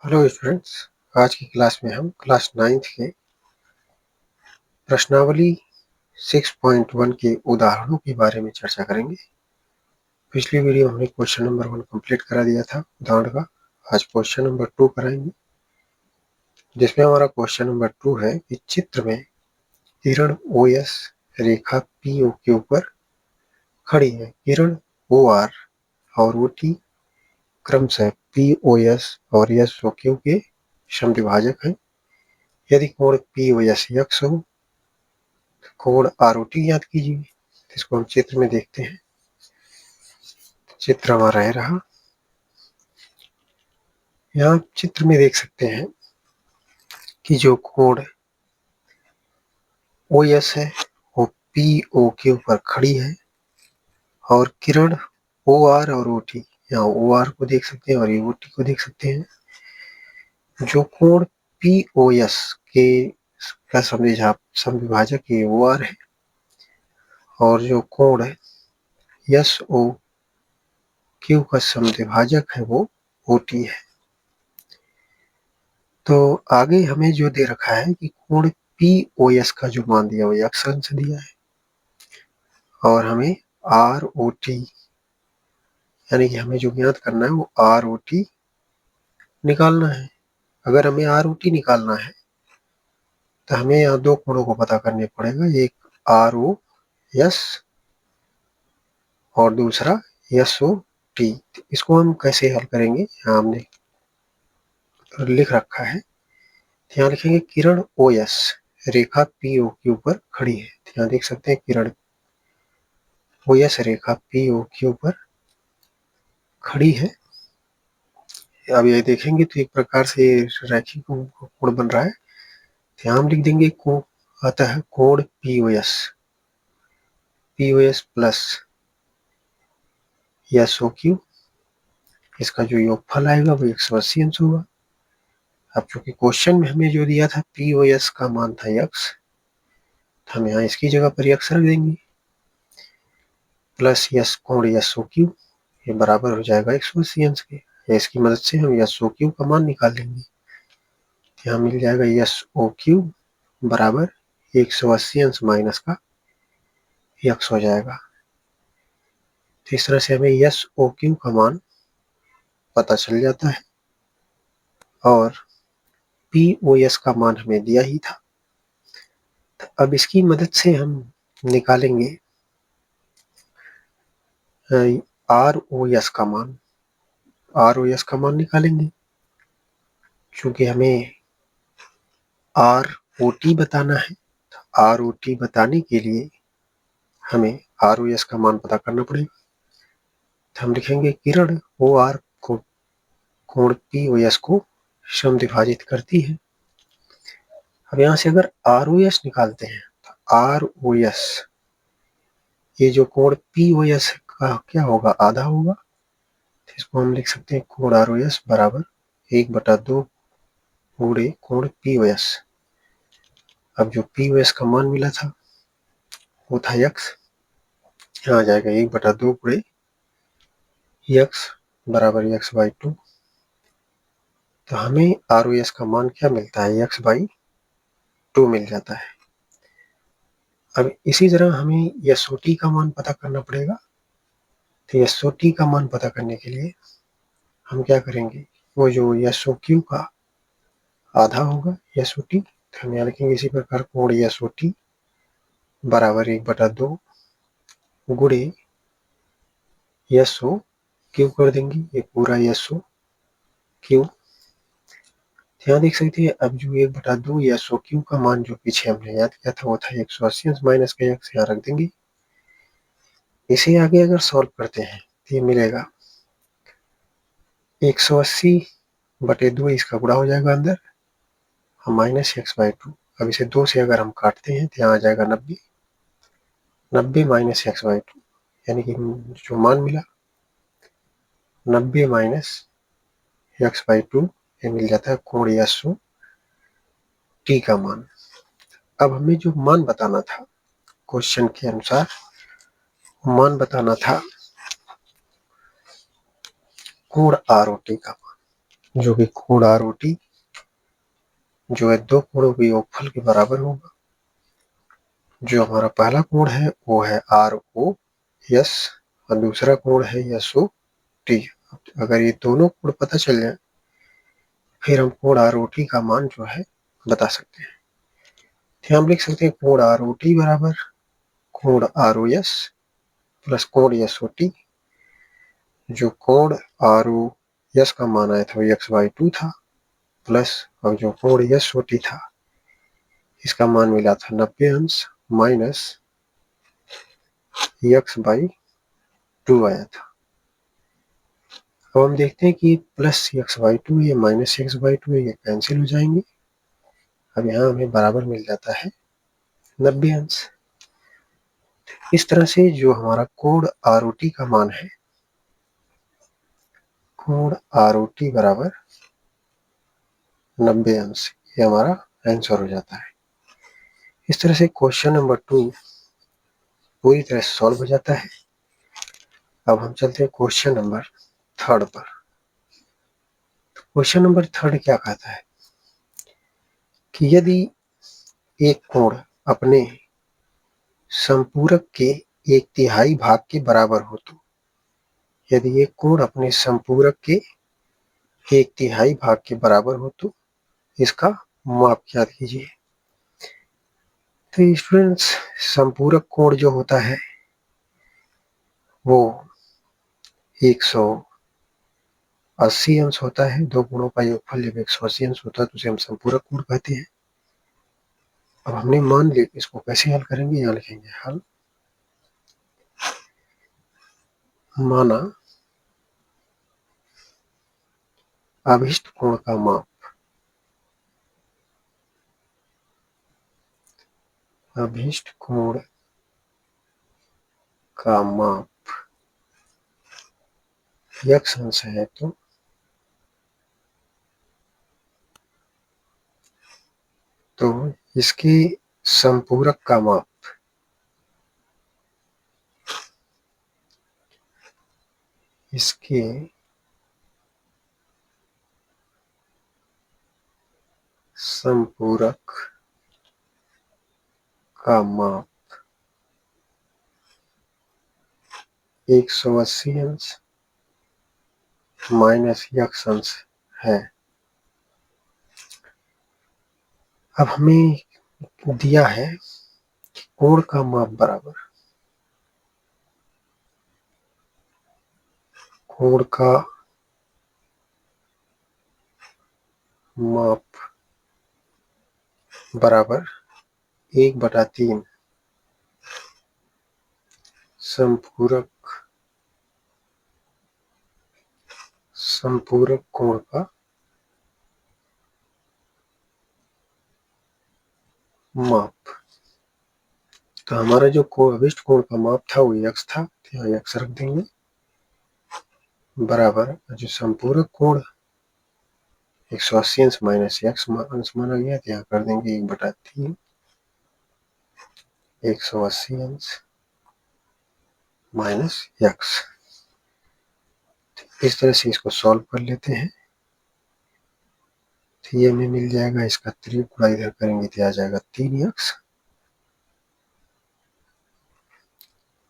Hello students. आज की class में हम क्लास 9th के प्रश्नावली 6.1 के उदाहरणों के बारे में चर्चा करेंगे। पिछली वीडियो हमने क्वेश्चन नंबर 1 कंप्लीट करा दिया था उदाहरण का। आज क्वेश्चन नंबर 2 कराएंगे, जिसमें हमारा क्वेश्चन नंबर 2 है कि चित्र में किरण OS रेखा PO के ऊपर खड़ी है। किरण OR और OT क्रमशः POS और SOQ के समद्विभाजक हैं। यदि कोण POS यक्स हो, कोण ROT ज्ञात कीजिए। इसको हम चित्र में देखते हैं। चित्र हमारा है रहा। यहाँ चित्र में देख सकते हैं कि जो कोण OS है वो PO के ऊपर खड़ी है और किरण OR और OT, यहाँ OR को देख सकते हैं और ये OT को देख सकते हैं। जो कोण POS के का समद्विभाजक ये OR है और जो कोण SOQ का समद्विभाजक है वो OT है। तो आगे हमें जो दे रखा है कि कोण POS का जो मान दिया वो यक्स अंश दिया है और हमें ROT यानी कि हमें जो ज्ञात करना है वो ROT निकालना है। अगर हमें ROT निकालना है तो हमें यहाँ दो कोणों को पता करने पड़ेगा, एक ROS और दूसरा SOT। इसको हम कैसे हल करेंगे, यहाँ हमने लिख रखा है। यहाँ लिखेंगे किरण OS रेखा PO के ऊपर खड़ी है। यहाँ देख सकते हैं किरण OS रेखा PO के ऊपर खड़ी है। अब ये देखेंगे तो एक प्रकार से रैखिक कोण बन रहा है। यहाँ हम लिख देंगे कोण, अतः कोण POS प्लस SOQ, इसका जो योगफल आएगा वो 180 अंश होगा। अब चूंकि क्वेश्चन में हमें जो दिया था POS का मान था यक्स, तो हम यहाँ इसकी जगह पर यक्स रख देंगे प्लस कोण SOQ, ये बराबर हो जाएगा 180 अंश के। इसकी मदद से हम SOQ का मान निकाल लेंगे। यहाँ मिल जाएगा SOQ बराबर 180 अंश माइनस का यक्स हो जाएगा। तो इस तरह से हमें SOQ का मान पता चल जाता है और POS का मान हमें दिया ही था। तो अब इसकी मदद से हम निकालेंगे ROS का मान। ROS का मान निकालेंगे क्योंकि हमें ROT बताना है। तो ROT बताने के लिए हमें ROS का मान पता करना पड़ेगा। तो हम लिखेंगे किरण OR को कोण POS को समद्विभाजित करती है। अब यहाँ से अगर ROS निकालते हैं तो ROS ये जो कोण POS का क्या होगा, आधा होगा। तो इसको हम लिख सकते हैं कोण ROS बराबर 1/2 गुणे कोण POS। अब जो POS का मान मिला था वो था यक्स, यहाँ आ जाएगा 1/2 गुणे यक्स बराबर x/2। तो हमें ROS का मान क्या मिलता है, x/2 मिल जाता है। अब इसी तरह हमें SOT का मान पता करना पड़ेगा। तो SOT का मान पता करने के लिए हम क्या करेंगे, वो जो SOQ का आधा होगा SOT, तो हम यहाँ लिखेंगे इसी प्रकार कोण SOT बराबर 1/2 गुणे SOQ कर देंगे, ये पूरा SOQ। यहाँ देख सकते हैं अब जो 1/2 SOQ का मान जो पीछे हमने याद किया था वो था 180 अंश माइनस का यक्स, यहाँ रख देंगे। इसे आगे अगर सॉल्व करते हैं तो ये मिलेगा 180/2, इसका गुणा हो जाएगा अंदर माइनस x/2। अब इसे 2 से अगर हम काटते हैं तो यहाँ आ जाएगा 90 माइनस x/2, यानी कि जो मान मिला 90 माइनस x/2, ये मिल जाता है कोण SOT का मान। अब हमें जो मान बताना था क्वेश्चन के अनुसार, मान बताना था कोण ROT का मान, जो कि कोण ROT जो है दो कोणों के योगफल के बराबर होगा। जो हमारा पहला कोण है वो है ROS और दूसरा कोण है SOT। अगर ये दोनों कोण पता चल जाए फिर हम कोण ROT का मान जो है बता सकते हैं। तो हम लिख सकते हैं कोण ROT बराबर कोण ROS प्लस कोण SOT। जो कोण ROS का मान आया था वो x/2 था प्लस और जो कोण SOT था इसका मान मिला था 90 अंश माइनस x/2 आया था। अब हम देखते हैं कि प्लस x/2 या माइनस x/2 ये कैंसिल हो जाएंगे। अब यहाँ हमें बराबर मिल जाता है 90 अंश। इस तरह से जो हमारा कोण ROT का मान है कोण ROT बराबर 90 अंश, ये हमारा आंसर हो जाता है। इस तरह से क्वेश्चन नंबर 2 पूरी तरह से सॉल्व हो जाता है। अब हम चलते हैं क्वेश्चन नंबर 3 पर। क्वेश्चन नंबर 3 क्या कहता है कि यदि एक कोण अपने संपूरक के 1/3 भाग के बराबर हो तो, यदि एक कोण अपने संपूरक के 1/3 भाग के बराबर हो तो इसका माप ज्ञात कीजिए। तो स्टूडेंट्स संपूरक कोण जो होता है वो 180 अंश होता है। दो कोणों का योगफल जब 180 अंश होता है तो उसे हम संपूरक कोण कहते हैं। अब हमने मान लिया, इसको कैसे हल करेंगे, यहाँ लिखेंगे हल। माना अभिष्ट कोण का माप, अभिष्ट कोण का माप x अंश है तो इसके संपूरक का माप इसके संपूरक का माप 180 अंश माइनस x अंश है। अब हमें दिया है कोण का माप बराबर कोण का माप बराबर 1/3 संपूरक कोण का माप। तो हमारा जो अभिष्ट कोण का माप था वो x था, तो यहाँ x रख देंगे बराबर जो संपूरक कोण 180 अंश माइनस x अंश माना गया, तो यहाँ कर देंगे 1/3 180 अंश माइनस x। इस तरह से इसको सॉल्व कर लेते हैं। तो ये हमें मिल जाएगा, इसका 3 गुणा इधर करेंगे तो आ जाएगा 3x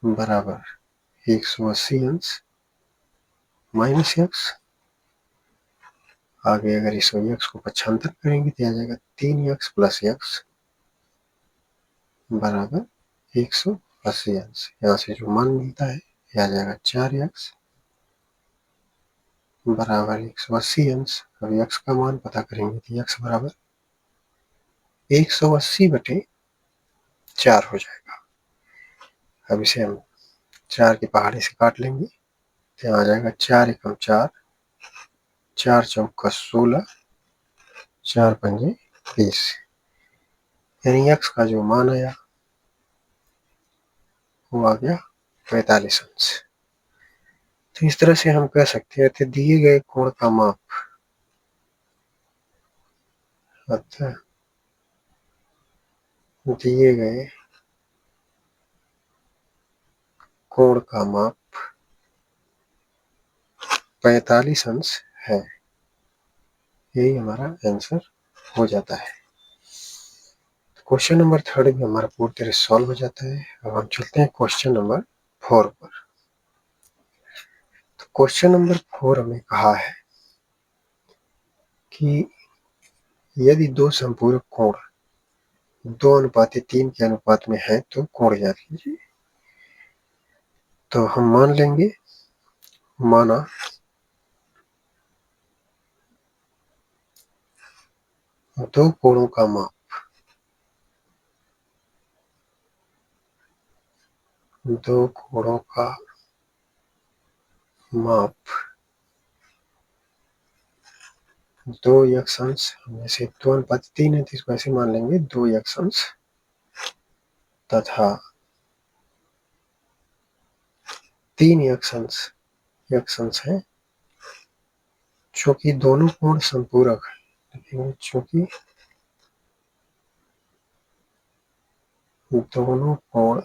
बराबर 180 अंश माइनस x। आगे अगर इस x को पक्षांतर करेंगे तो आ जाएगा 3x प्लस x बराबर 180 अंश। यहाँ से जो मान मिलता है यह आ जाएगा 4x बराबर 180 अंश। अब x का मान पता करेंगे तो x बराबर 180/4 हो जाएगा। अब इसे हम 4 के पहाड़े से काट लेंगे तो यहाँ आ जाएगा 4 एकम 4, 4 चौका 16, 4 पंजे 20, यानी x का जो मान आया वो आ गया 45 अंश। तो इस तरह से हम कह सकते हैं कि दिए गए कोण का माप अतः दिए गए कोण का माप 45 अंश है। यही हमारा आंसर हो जाता है। क्वेश्चन नंबर 3 भी हमारा पूरी तरह सॉल्व हो जाता है। अब हम चलते हैं क्वेश्चन नंबर 4 पर। तो क्वेश्चन नंबर 4 हमें कहा है कि यदि दो संपूरक कोण 2:3 के अनुपात में है तो कोण ज्ञात कीजिए। तो हम मान लेंगे, माना दो कोणों का माप, दो कोणों का माप 2 यक्षांश, जैसे 2:3 है तो इसको ऐसे मान लेंगे 2 यक्षांश तथा 3 यक्षांश है, चूंकि दोनों कोण संपूरक है, चूंकि दोनों कोण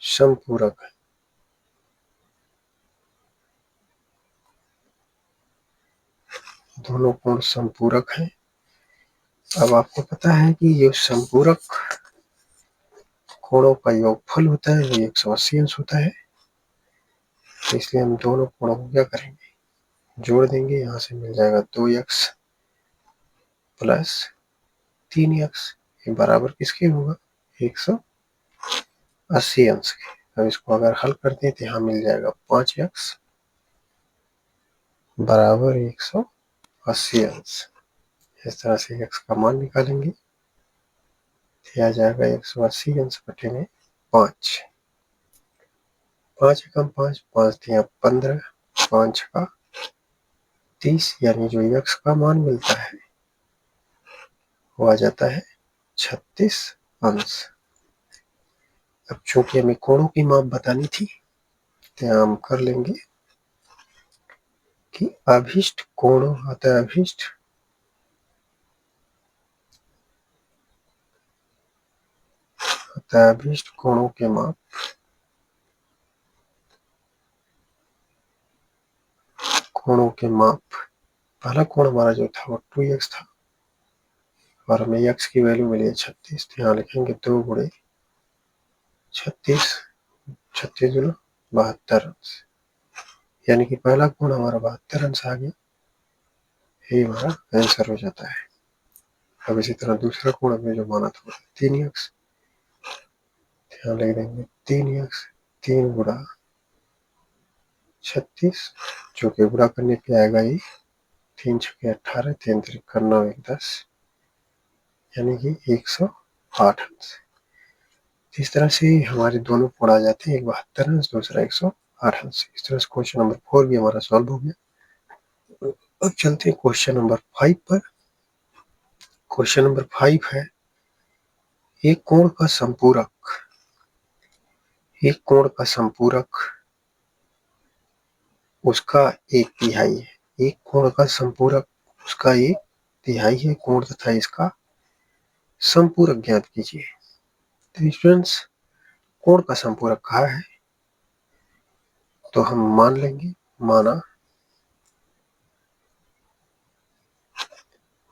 संपूरक है, दोनों कोण संपूरक है। अब आपको पता है कि ये संपूरक कोणों का योगफल होता है वो 180 अंश होता है। तो इसलिए हम दोनों कोणों को क्या करेंगे, जोड़ देंगे। यहाँ से मिल जाएगा 2x प्लस 3x, ये बराबर किसके होगा, 180 अंश के। अब इसको अगर हल करते हैं तो यहाँ मिल जाएगा 5x बराबर 180 अंश। इस तरह से x का मान निकालेंगे, आ जाएगा 180 अंश बटे में 5, 5 एकम 5, 5 दिया 15, 5 का 30, यानी जो x का मान मिलता है वो आ जाता है 36 अंश। अब चूंकि हमें कोणों की माप बतानी थी तो हम कर लेंगे कि अभिष्ट कोणों आता है, अभिष्ट कोणों के माप, कोणों के माप, पहला कोण हमारा जो था वो 2x था और हमें x की वैल्यू मिली है 36। तो यहाँ लिखेंगे 2 गुणे 36, 36 गुना 72 अंश, यानी कि पहला कोण हमारा 72 अंश आ गया, यही हमारा आंसर हो जाता है। अब इसी तरह दूसरा कोण हमने जो माना था 3x, यहाँ लिख देंगे 3x, 3 गुणा 36, जो कि गुणा करने पे आएगा ये 3 छके 18, 3 तिरका 9 1 10, यानी कि 108 अंश। इस तरह से हमारे दोनों कोण आ जाते हैं, एक 72 अंश, दूसरा 108 अंश। इस तरह से क्वेश्चन नंबर 4 भी हमारा सॉल्व हो गया। अब चलते हैं क्वेश्चन नंबर 5 पर। क्वेश्चन नंबर 5 है, एक कोण का संपूरक, एक कोण का संपूरक उसका 1/3 है, एक कोण का संपूरक उसका 1/3 है कोण तथा इसका संपूरक ज्ञात कीजिए। तो स्टूडेंट्स, कोण का संपूरक कहा है तो हम मान लेंगे,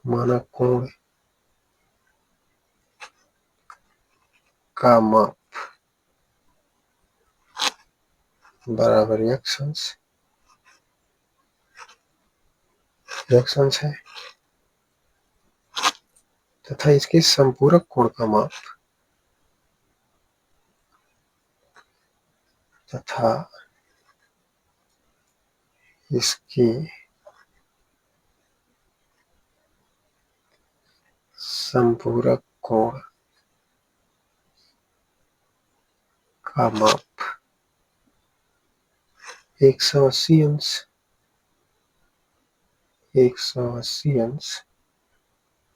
माना कोण का माप बराबर x अंश है तथा इसके संपूरक कोण का माप तथा इसके संपूरक कोण का माप 180 अंश, 180 अंश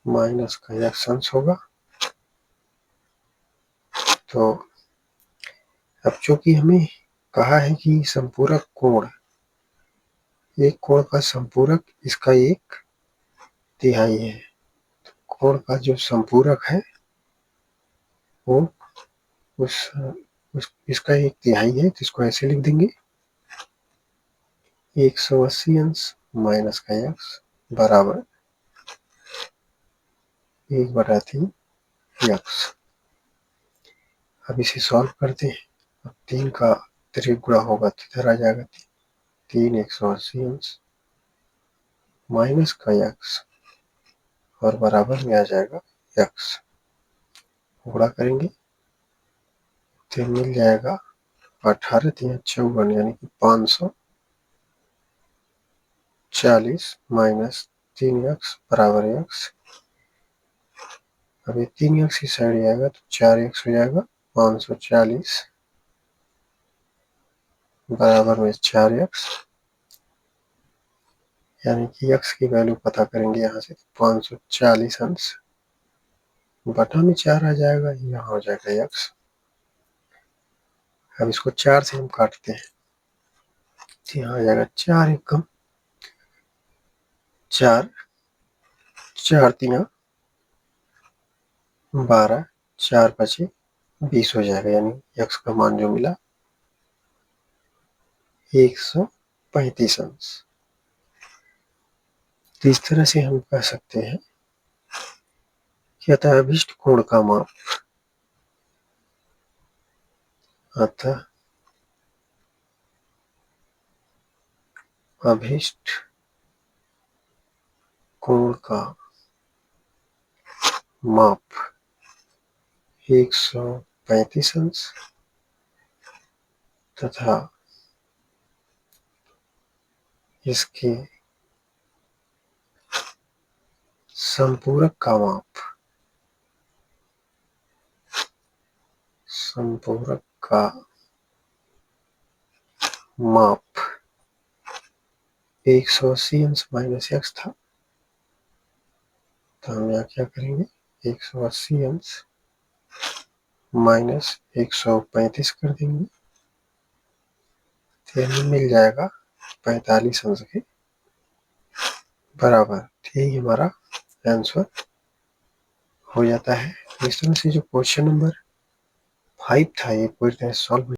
माइनस का x अंश होगा। तो अब चूंकि हमें कहा है कि संपूरक कोण, एक कोण का संपूरक इसका 1/3 है, कोण का जो संपूरक है वो इसका 1/3 है, तो इसको ऐसे लिख देंगे 180 अंश माइनस का x बराबर 1/3 x। अब इसे सॉल्व करते हैं। अब 3 का 3 गुणा होगा तो इधर आ जाएगा 3 180 अंश माइनस का x और बराबर में आ जाएगा x। गुणा करेंगे तो मिल जाएगा 18 3 54 यानी कि 540 माइनस 3x बराबर x। अब ये 3x इस साइड जाएगा तो 4x हो जाएगा। 540 बराबर में 4x यानी कि x की वैल्यू पता करेंगे यहाँ से 540 अंश बटा में 4 आ जाएगा, यहाँ हो जाएगा x। अब इसको 4 से हम काटते हैं तो यहाँ आ जाएगा 4 एकम 4 4 3 12 4 5 20 हो जाएगा यानी x का मान जो मिला 135 अंश। तो इस तरह से हम कह सकते हैं कि अतः अभिष्ट कोण का माप अतः अभिष्ट कोण का माप 135 अंश तथा इसके संपूरक का माप 180 अंश माइनस x था। तो हम यहाँ क्या करेंगे 180 अंश माइनस 135 कर देंगे तो हमें मिल जाएगा 45 अंश के बराबर। यही हमारा आंसर हो जाता है। इस तरह से जो क्वेश्चन नंबर 5 था ये पूरी तरह सॉल्व